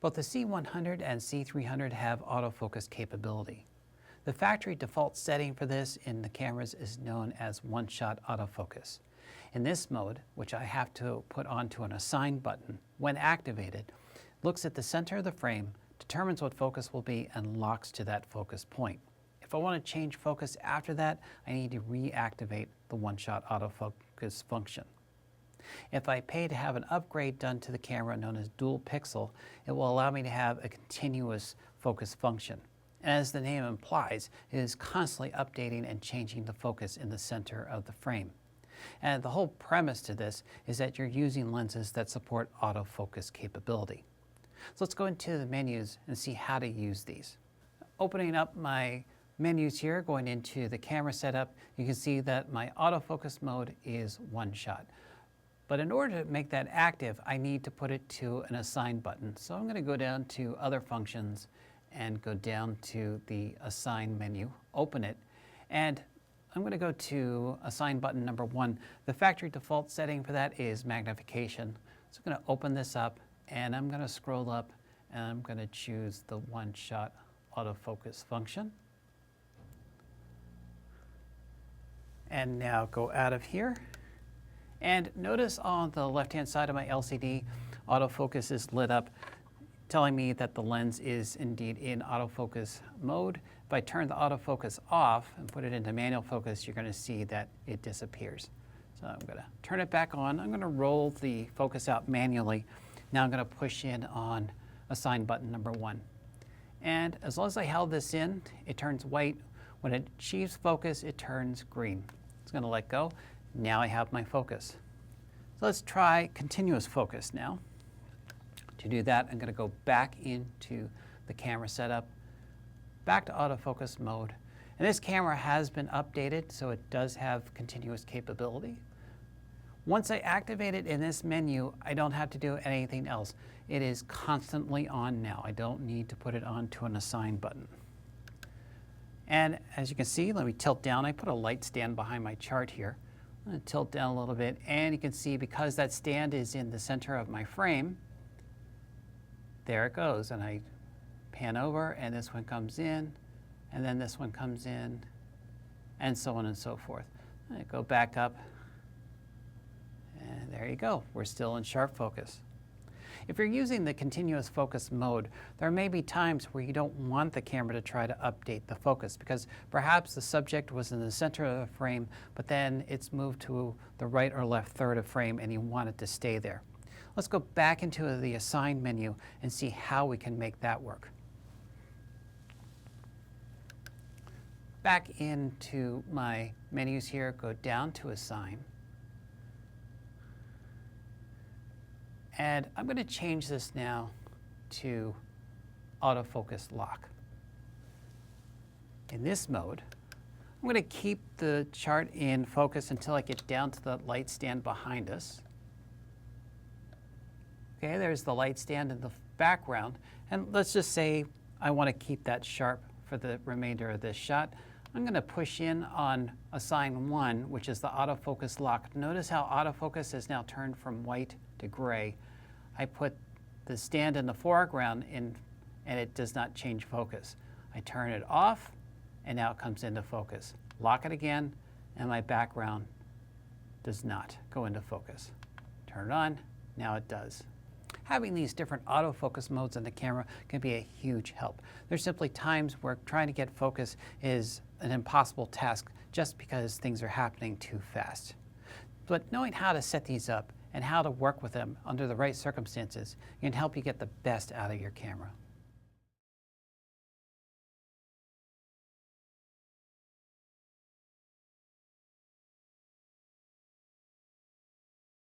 Both the C100 and C300 have autofocus capability. The factory default setting for this in the cameras is known as one-shot autofocus. In this mode, which I have to put onto an assign button, when activated, looks at the center of the frame, determines what focus will be, and locks to that focus point. If I want to change focus after that, I need to reactivate the one-shot autofocus function. If I pay to have an upgrade done to the camera known as dual pixel, it will allow me to have a continuous focus function. And as the name implies, it is constantly updating and changing the focus in the center of the frame. And the whole premise to this is that you're using lenses that support autofocus capability. So let's go into the menus and see how to use these. Opening up my menus here, going into the camera setup, you can see that my autofocus mode is one shot. But in order to make that active, I need to put it to an assign button. So I'm going to go down to other functions and go down to the assign menu, open it, and I'm going to go to assign button number 1. The factory default setting for that is magnification. So I'm going to open this up and I'm going to scroll up and I'm going to choose the one-shot autofocus function. And now go out of here. And notice on the left-hand side of my LCD, autofocus is lit up, telling me that the lens is indeed in autofocus mode. If I turn the autofocus off and put it into manual focus, you're going to see that it disappears. So I'm going to turn it back on. I'm going to roll the focus out manually. Now I'm going to push in on assign button number 1. And as long as I held this in, it turns white. When it achieves focus, it turns green. It's going to let go. Now I have my focus. So let's try continuous focus now. To do that, I'm going to go back into the camera setup, back to autofocus mode. And this camera has been updated, so it does have continuous capability. Once I activate it in this menu, I don't have to do anything else. It is constantly on now. I don't need to put it onto an assign button. And as you can see, let me tilt down. I put a light stand behind my chart here. I'm going to tilt down a little bit, and you can see because that stand is in the center of my frame, there it goes. And I pan over, and this one comes in, and then this one comes in, and so on and so forth. I go back up, and there you go. We're still in sharp focus. If you're using the continuous focus mode, there may be times where you don't want the camera to try to update the focus because perhaps the subject was in the center of the frame, but then it's moved to the right or left third of frame and you want it to stay there. Let's go back into the assign menu and see how we can make that work. Back into my menus here, go down to assign. And I'm going to change this now to autofocus lock. In this mode, I'm going to keep the chart in focus until I get down to the light stand behind us. Okay, there's the light stand in the background. And let's just say I want to keep that sharp for the remainder of this shot. I'm going to push in on assign 1, which is the autofocus lock. Notice how autofocus is now turned from white to gray. I put the stand in the foreground and it does not change focus. I turn it off and now it comes into focus. Lock it again and my background does not go into focus. Turn it on, now it does. Having these different autofocus modes on the camera can be a huge help. There's simply times where trying to get focus is an impossible task just because things are happening too fast. But knowing how to set these up and how to work with them under the right circumstances can help you get the best out of your camera.